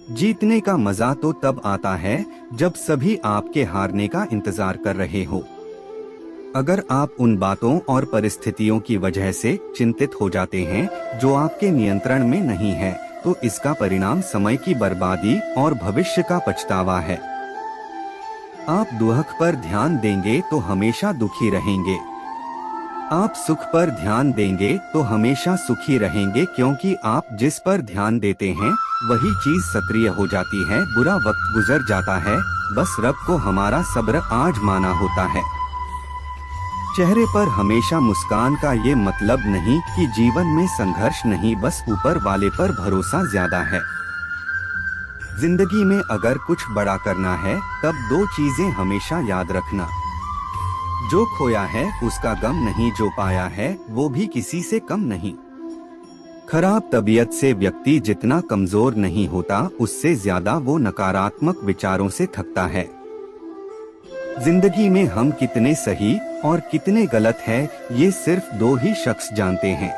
जीतने का मजा तो तब आता है जब सभी आपके हारने का इंतजार कर रहे हो। अगर आप उन बातों और परिस्थितियों की वजह से चिंतित हो जाते हैं जो आपके नियंत्रण में नहीं है, तो इसका परिणाम समय की बर्बादी और भविष्य का पछतावा है। आप दुख पर ध्यान देंगे तो हमेशा दुखी रहेंगे। आप सुख पर ध्यान देंगे तो हमेशा सुखी रहेंगे, क्योंकि आप जिस पर ध्यान देते हैं वही चीज सक्रिय हो जाती है। बुरा वक्त गुजर जाता है, बस रब को हमारा सब्र आजमाना होता है। चेहरे पर हमेशा मुस्कान का ये मतलब नहीं कि जीवन में संघर्ष नहीं, बस ऊपर वाले पर भरोसा ज्यादा है। जिंदगी में अगर कुछ बड़ा करना है तब दो चीजें हमेशा याद रखना। जो खोया है उसका गम नहीं, जो पाया है वो भी किसी से कम नहीं। खराब तबीयत से व्यक्ति जितना कमजोर नहीं होता, उससे ज्यादा वो नकारात्मक विचारों से थकता है। जिंदगी में हम कितने सही और कितने गलत हैं, ये सिर्फ दो ही शख्स जानते हैं,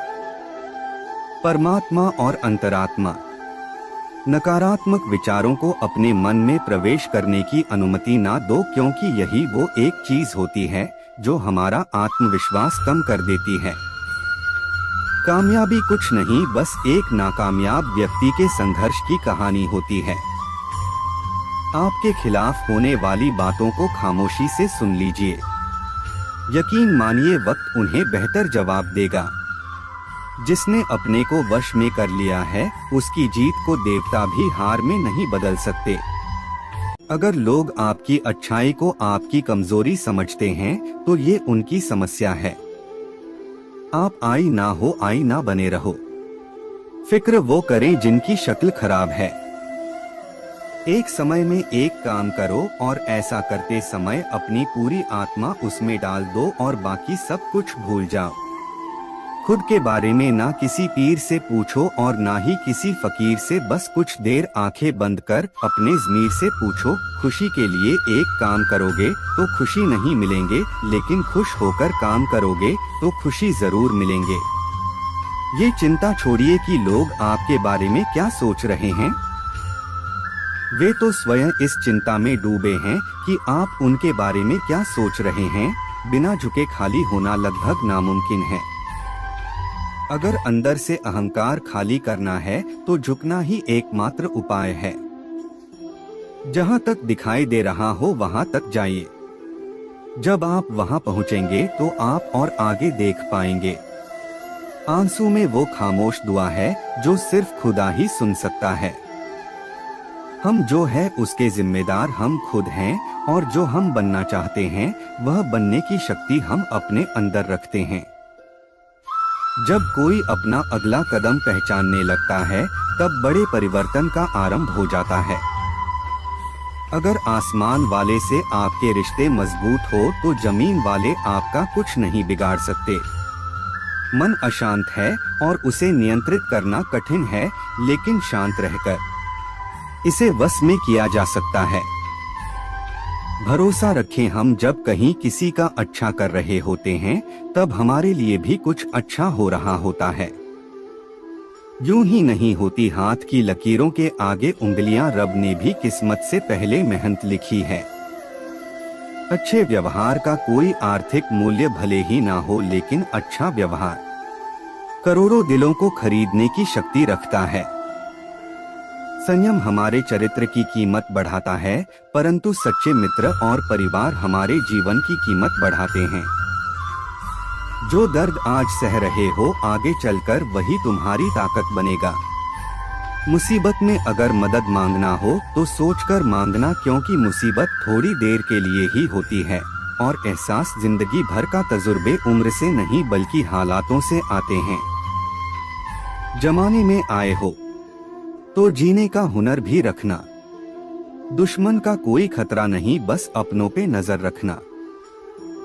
परमात्मा और अंतरात्मा। नकारात्मक विचारों को अपने मन में प्रवेश करने की अनुमति ना दो, क्योंकि यही वो एक चीज होती है जो हमारा आत्मविश्वास कम कर देती है। कामयाबी कुछ नहीं, बस एक नाकामयाब व्यक्ति के संघर्ष की कहानी होती है। आपके खिलाफ होने वाली बातों को खामोशी से सुन लीजिए। यकीन मानिए वक्त उन्हें बेहतर जवाब देगा। जिसने अपने को वश में कर लिया है, उसकी जीत को देवता भी हार में नहीं बदल सकते। अगर लोग आपकी अच्छाई को आपकी कमजोरी समझते हैं तो ये उनकी समस्या है। आप आई ना हो आई ना बने रहो। फिक्र वो करें जिनकी शक्ल खराब है। एक समय में एक काम करो और ऐसा करते समय अपनी पूरी आत्मा उसमें डाल दो और बाकी सब कुछ भूल जाओ। खुद के बारे में ना किसी पीर से पूछो और ना ही किसी फकीर से। बस कुछ देर आंखें बंद कर अपने ज़मीर से पूछो, खुशी के लिए एक काम करोगे तो खुशी नहीं मिलेंगे, लेकिन खुश होकर काम करोगे तो खुशी जरूर मिलेंगे। ये चिंता छोड़िए कि लोग आपके बारे में क्या सोच रहे हैं। वे तो स्वयं इस चिंता में डूबे हैं कि आप उनके बारे में क्या सोच रहे हैं। बिना झुके खाली होना लगभग नामुमकिन है। अगर अंदर से अहंकार खाली करना है तो झुकना ही एकमात्र उपाय है। जहां तक दिखाई दे रहा हो वहां तक जाइए। जब आप वहां पहुंचेंगे तो आप और आगे देख पाएंगे। आंसू में वो खामोश दुआ है जो सिर्फ खुदा ही सुन सकता है। हम जो है उसके जिम्मेदार हम खुद हैं, और जो हम बनना चाहते हैं वह बनने की शक्ति हम अपने अंदर रखते हैं। जब कोई अपना अगला कदम पहचानने लगता है तब बड़े परिवर्तन का आरंभ हो जाता है। अगर आसमान वाले से आपके रिश्ते मजबूत हो तो जमीन वाले आपका कुछ नहीं बिगाड़ सकते। मन अशांत है और उसे नियंत्रित करना कठिन है, लेकिन शांत रहकर इसे वश में किया जा सकता है। भरोसा रखें, हम जब कहीं किसी का अच्छा कर रहे होते हैं तब हमारे लिए भी कुछ अच्छा हो रहा होता है। यूं ही नहीं होती हाथ की लकीरों के आगे उंगलियां, रब ने भी किस्मत से पहले मेहनत लिखी है। अच्छे व्यवहार का कोई आर्थिक मूल्य भले ही ना हो, लेकिन अच्छा व्यवहार करोड़ों दिलों को खरीदने की शक्ति रखता है। संयम हमारे चरित्र की कीमत बढ़ाता है, परंतु सच्चे मित्र और परिवार हमारे जीवन की कीमत बढ़ाते हैं। जो दर्द आज सह रहे हो, आगे चलकर वही तुम्हारी ताकत बनेगा। मुसीबत में अगर मदद मांगना हो तो सोचकर मांगना, क्योंकि मुसीबत थोड़ी देर के लिए ही होती है और एहसास जिंदगी भर का तजुर्बे उम्र से नहीं बल्कि हालातों से आते हैं। जमाने में आए हो तो जीने का हुनर भी रखना। दुश्मन का कोई खतरा नहीं, बस अपनों पे नजर रखना।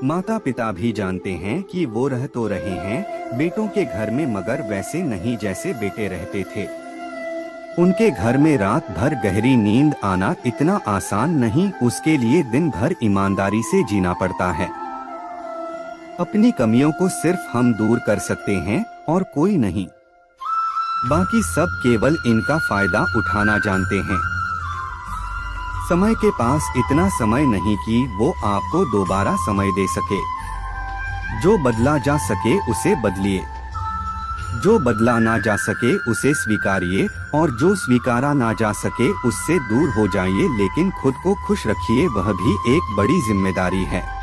माता पिता भी जानते हैं कि वो रह तो रहे हैं बेटों के घर में, मगर वैसे नहीं जैसे बेटे रहते थे। उनके घर में रात भर गहरी नींद आना इतना आसान नहीं, उसके लिए दिन भर ईमानदारी से जीना पड़ता है। अपनी कमियों को सिर्फ हम दूर कर सकते हैं और कोई नहीं। बाकी सब केवल इनका फायदा उठाना जानते हैं। समय के पास इतना समय नहीं कि वो आपको दोबारा समय दे सके। जो बदला जा सके उसे बदलिए, जो बदला ना जा सके उसे स्वीकारिए, और जो स्वीकारा ना जा सके उससे दूर हो जाइए, लेकिन खुद को खुश रखिए, वह भी एक बड़ी जिम्मेदारी है।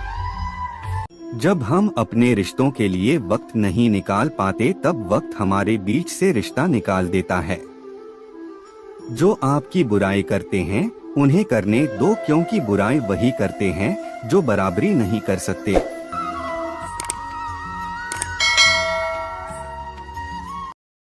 जब हम अपने रिश्तों के लिए वक्त नहीं निकाल पाते तब वक्त हमारे बीच से रिश्ता निकाल देता है। जो आपकी बुराई करते हैं उन्हें करने दो, क्योंकि बुराई वही करते हैं जो बराबरी नहीं कर सकते।